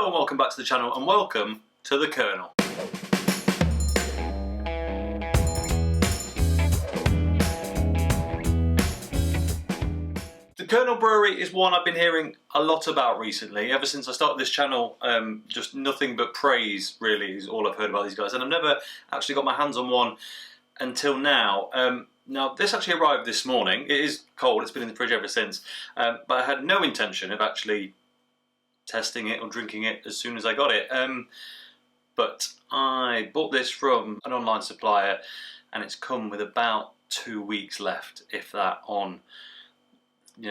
Hello and welcome back to the channel and welcome to the Kernel. The Kernel Brewery is one I've been hearing a lot about recently. Ever since I started this channel, just nothing but praise really is all I've heard about these guys, and I've never actually got my hands on one until now. Now this actually arrived this morning. It is cold, it's been in the fridge ever since, but I had no intention of actually testing it or drinking it as soon as I got it. But I bought this from an online supplier and it's come with about 2 weeks left, if that, on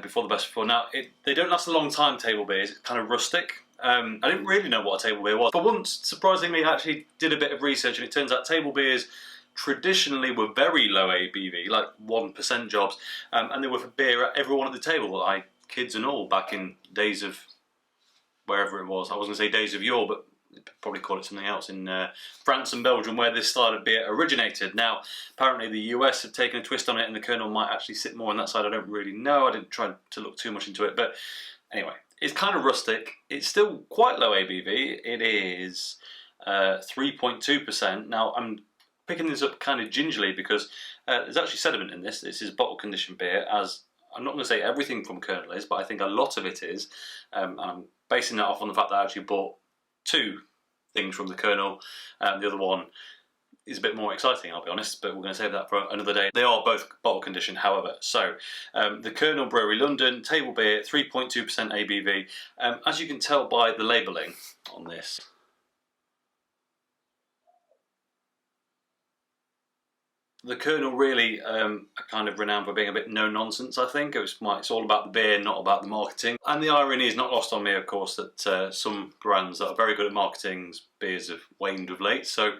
before the best before. Now they don't last a long time, table beers. It's kind of rustic. I didn't really know what a table beer was, but once, surprisingly, I actually did a bit of research and it turns out table beers traditionally were very low ABV, like 1% jobs, and they were for beer at everyone at the table, like kids and all, back in days of wherever it was. I was going to say days of yore, but probably call it something else, in France and Belgium, where this style of beer originated. Now, apparently the US have taken a twist on it and the Kernel might actually sit more on that side. I don't really know. I didn't try to look too much into it, but anyway, it's kind of rustic. It's still quite low ABV. It is 3.2%. Now, I'm picking this up kind of gingerly because there's actually sediment in this. This is bottle conditioned beer, as I'm not going to say everything from Kernel is, but I think a lot of it is. And I'm basing that off on the fact that I actually bought two things from the Kernel. The other one is a bit more exciting, I'll be honest, but we're going to save that for another day. They are both bottle conditioned, however. So, the Kernel Brewery London table beer, 3.2% ABV. As you can tell by the labelling on this, the Kernel really are kind of renowned for being a bit no-nonsense, I think. It's all about the beer, not about the marketing. And the irony is not lost on me, of course, that some brands that are very good at marketing beers have waned of late. So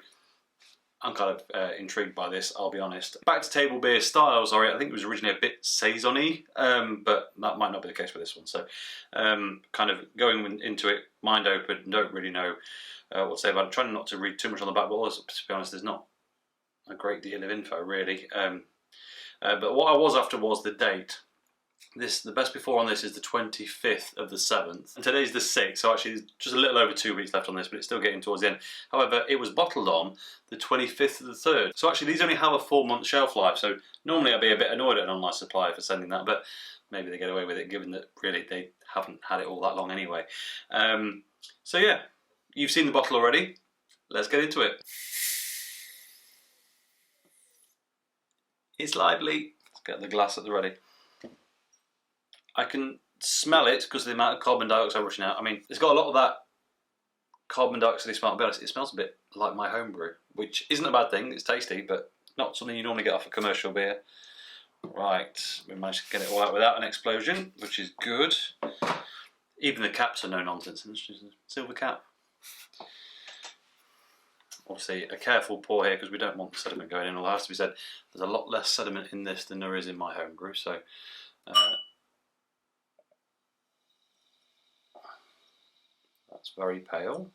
I'm kind of intrigued by this, I'll be honest. Back to table beer style, sorry, I think it was originally a bit saison-y, but that might not be the case with this one. So kind of going into it, mind open, don't really know what to say about it. Trying not to read too much on the back bottles, to be honest, there's not a great deal of info really, but what I was after was the date. The best before on this is the 25th of the 7th, and today's the 6th, so actually there's just a little over 2 weeks left on this, but it's still getting towards the end. However, it was bottled on the 25th of the 3rd, so actually these only have a 4-month shelf life, so normally I'd be a bit annoyed at an online supplier for sending that, but maybe they get away with it given that really they haven't had it all that long anyway. So yeah, you've seen the bottle already, let's get into it. It's lively. Let's get the glass at the ready. I can smell it because of the amount of carbon dioxide rushing out. I mean, it's got a lot of that carbon dioxide smell. To be honest, it smells a bit like my home brew, which isn't a bad thing. It's tasty, but not something you normally get off a commercial beer. Right, we managed to get it all out without an explosion, which is good. Even the caps are no nonsense. It's just a silver cap. Obviously a careful pour here because we don't want the sediment going in, although it has to be said there's a lot less sediment in this than there is in my home brew, so that's very pale.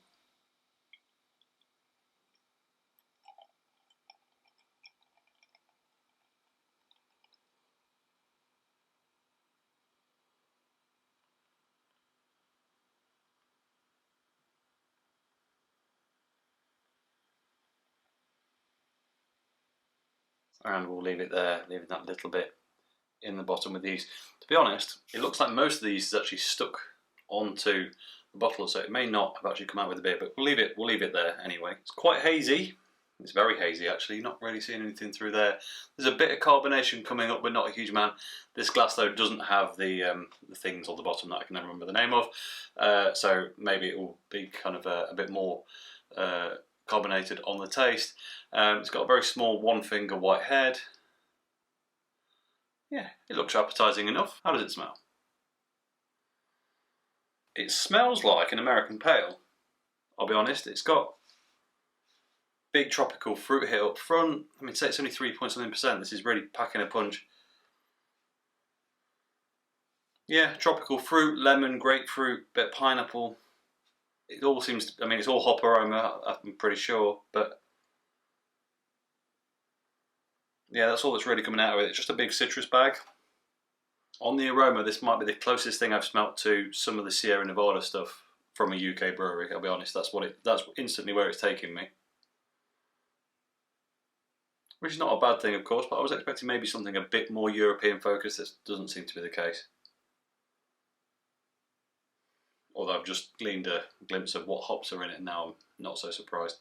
And we'll leave it there, leaving that little bit in the bottom with these. To be honest, it looks like most of these is actually stuck onto the bottle, so it may not have actually come out with the beer, but we'll leave it there anyway. It's quite hazy. It's very hazy actually, you're not really seeing anything through there. There's a bit of carbonation coming up, but not a huge amount. This glass though doesn't have the things on the bottom that I can never remember the name of, so maybe it will be kind of a bit more carbonated on the taste. It's got a very small 1-finger white head. Yeah, it looks appetizing enough. How does it smell? It smells like an American Pale, I'll be honest. It's got big tropical fruit hit up front. I mean, say it's only 3.something%. This is really packing a punch. Yeah, tropical fruit, lemon, grapefruit, bit of pineapple. It all seems to, I mean, it's all hop aroma, I'm pretty sure, but yeah, that's all that's really coming out of it. It's just a big citrus bag. On the aroma, this might be the closest thing I've smelt to some of the Sierra Nevada stuff from a UK brewery. I'll be honest, that's instantly where it's taking me. Which is not a bad thing, of course, but I was expecting maybe something a bit more European focused. This doesn't seem to be the case. Although I've just gleaned a glimpse of what hops are in it, and now I'm not so surprised.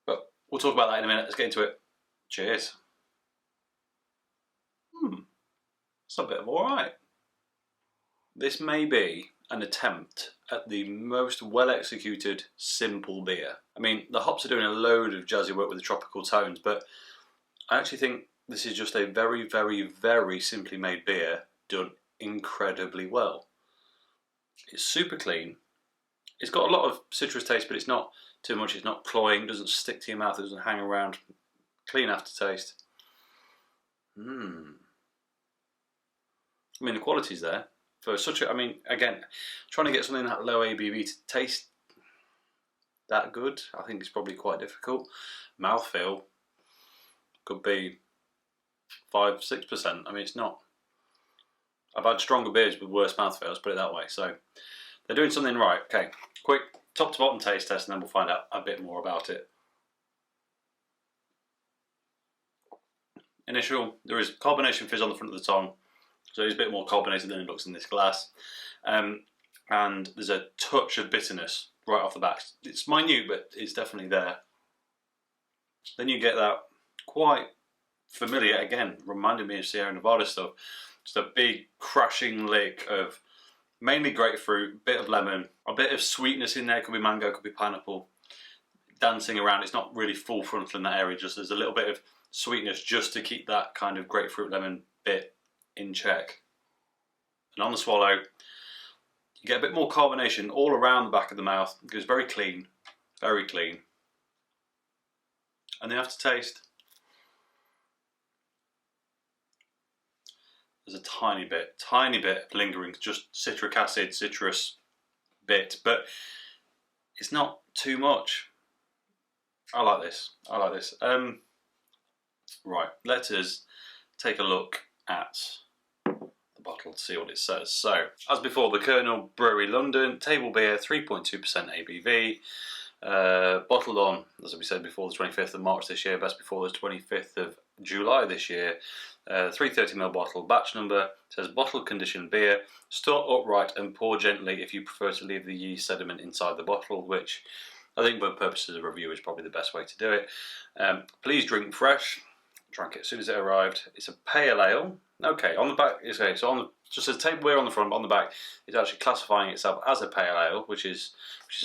But we'll talk about that in a minute. Let's get into it. Cheers. It's a bit of alright. This may be an attempt at the most well-executed simple beer. I mean, the hops are doing a load of jazzy work with the tropical tones, but I actually think this is just a very, very, very simply made beer done incredibly well. It's super clean. It's got a lot of citrus taste, but it's not too much. It's not cloying, doesn't stick to your mouth, it doesn't hang around. Clean aftertaste. I mean, the quality's there. For such a, I mean, again, trying to get something that low ABV to taste that good, I think it's probably quite difficult. Mouthfeel could be 5-6%. I mean, it's not. I've had stronger beers with worse mouthfeels, put it that way. So they're doing something right. Okay, quick top to bottom taste test, and then we'll find out a bit more about it. Initial, there is carbonation fizz on the front of the tongue. So it's a bit more carbonated than it looks in this glass. And there's a touch of bitterness right off the bat. It's minute, but it's definitely there. Then you get that quite familiar, again, reminded me of Sierra Nevada stuff. Just a big crashing lick of mainly grapefruit, bit of lemon, a bit of sweetness in there, could be mango, could be pineapple. Dancing around, it's not really full frontal in that area, just there's a little bit of sweetness just to keep that kind of grapefruit lemon bit in check. And on the swallow, you get a bit more carbonation all around the back of the mouth. It goes very clean, very clean. And the aftertaste, there's a tiny bit of lingering, just citric acid, citrus bit, but it's not too much. I like this. I like this. Right, let us take a look at the bottle to see what it says. So, as before, the Kernel Brewery London, table beer, 3.2% ABV, bottled on, as we said before, the 25th of March this year, best before the 25th of July this year. 330ml bottle, batch number, says bottle conditioned beer, store upright and pour gently if you prefer to leave the yeast sediment inside the bottle, which I think for purposes of review is probably the best way to do it. Please drink fresh. Drank it as soon as it arrived. It's a pale ale. Okay, on the back, okay, so on the, just a table beer on the front, but on the back, it's actually classifying itself as a pale ale, which is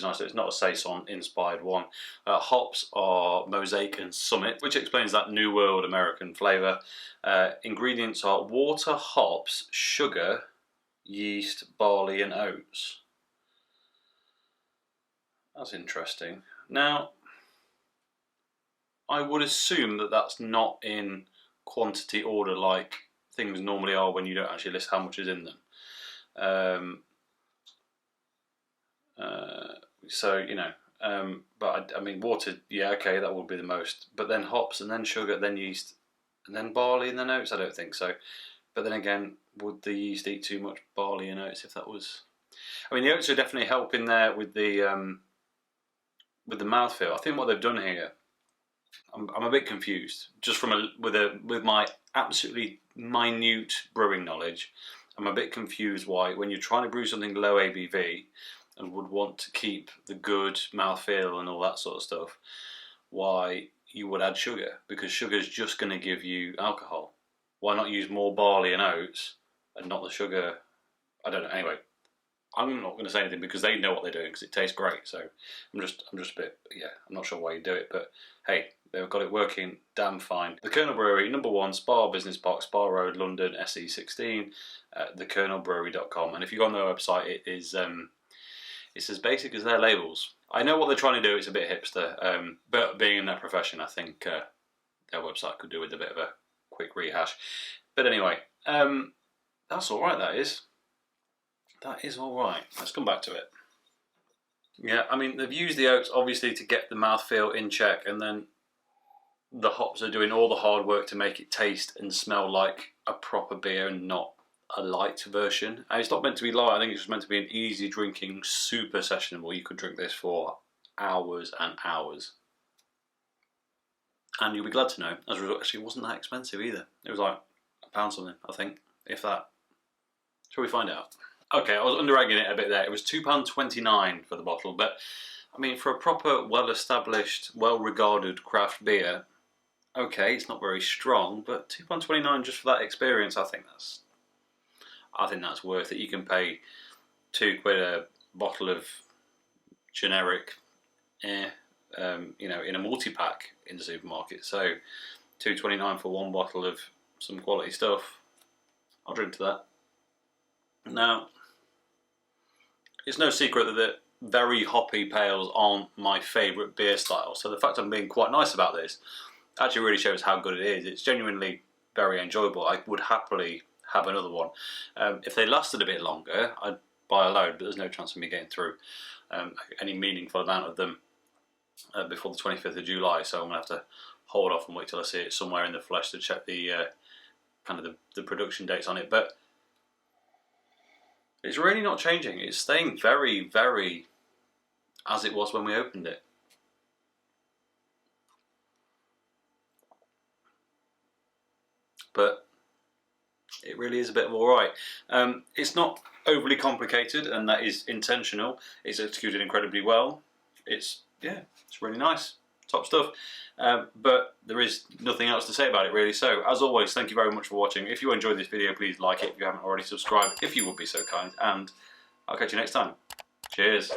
nice. It's not a saison inspired one. Hops are Mosaic and Summit, which explains that New World American flavour. Ingredients are water, hops, sugar, yeast, barley, and oats. That's interesting. Now, I would assume that that's not in quantity order like things normally are when you don't actually list how much is in them. So, you know, but I mean, water, yeah, okay, that would be the most. But then hops, and then sugar, then yeast, and then barley, and then oats, I don't think so. But then again, would the yeast eat too much barley and oats if that was... I mean, the oats are definitely helping there with the mouthfeel. I think what they've done here, I'm a bit confused. Just from with my absolutely minute brewing knowledge, I'm a bit confused why, when you're trying to brew something low ABV and would want to keep the good mouthfeel and all that sort of stuff, why you would add sugar, because sugar is just going to give you alcohol. Why not use more barley and oats and not the sugar? I don't know. Anyway, I'm not going to say anything because they know what they're doing because it tastes great. So I'm just a bit, yeah, I'm not sure why you do it, but hey, they've got it working damn fine. The Kernel Brewery, number 1, Spa Business Park, Spa Road, London, SE16, thekernelbrewery.com. And if you go on their website, it is it's as basic as their labels. I know what they're trying to do, it's a bit hipster, but being in that profession, I think their website could do with a bit of a quick rehash. But anyway, that's alright, that is. That is alright. Let's come back to it. Yeah, I mean, they've used the oats obviously to get the mouthfeel in check, and then the hops are doing all the hard work to make it taste and smell like a proper beer and not a light version. And it's not meant to be light, I think it's just meant to be an easy drinking, super sessionable. You could drink this for hours and hours. And you'll be glad to know, as a result, actually it wasn't that expensive either. It was like £1 something, I think, if that. Shall we find out? Okay, I was under-egging it a bit there. It was £2.29 for the bottle, but I mean, for a proper, well-established, well-regarded craft beer, okay, it's not very strong, but £2.29 just for that experience, I think that's worth it. You can pay £2 a bottle of generic you know, in a multi-pack in the supermarket. So £2.29 for one bottle of some quality stuff. I'll drink to that. Now, it's no secret that the very hoppy pales aren't my favourite beer style. So the fact I'm being quite nice about this actually really shows how good it is. It's genuinely very enjoyable. I would happily have another one. If they lasted a bit longer, I'd buy a load, but there's no chance of me getting through any meaningful amount of them before the 25th of July, so I'm going to have to hold off and wait till I see it somewhere in the flesh to check the kind of the production dates on it. But it's really not changing. It's staying very, very as it was when we opened it. But it really is a bit of alright. It's not overly complicated, and that is intentional. It's executed incredibly well. Yeah, it's really nice, top stuff. But there is nothing else to say about it really. So as always, thank you very much for watching. If you enjoyed this video, please like it. If you haven't already, subscribe if you would be so kind, and I'll catch you next time. Cheers.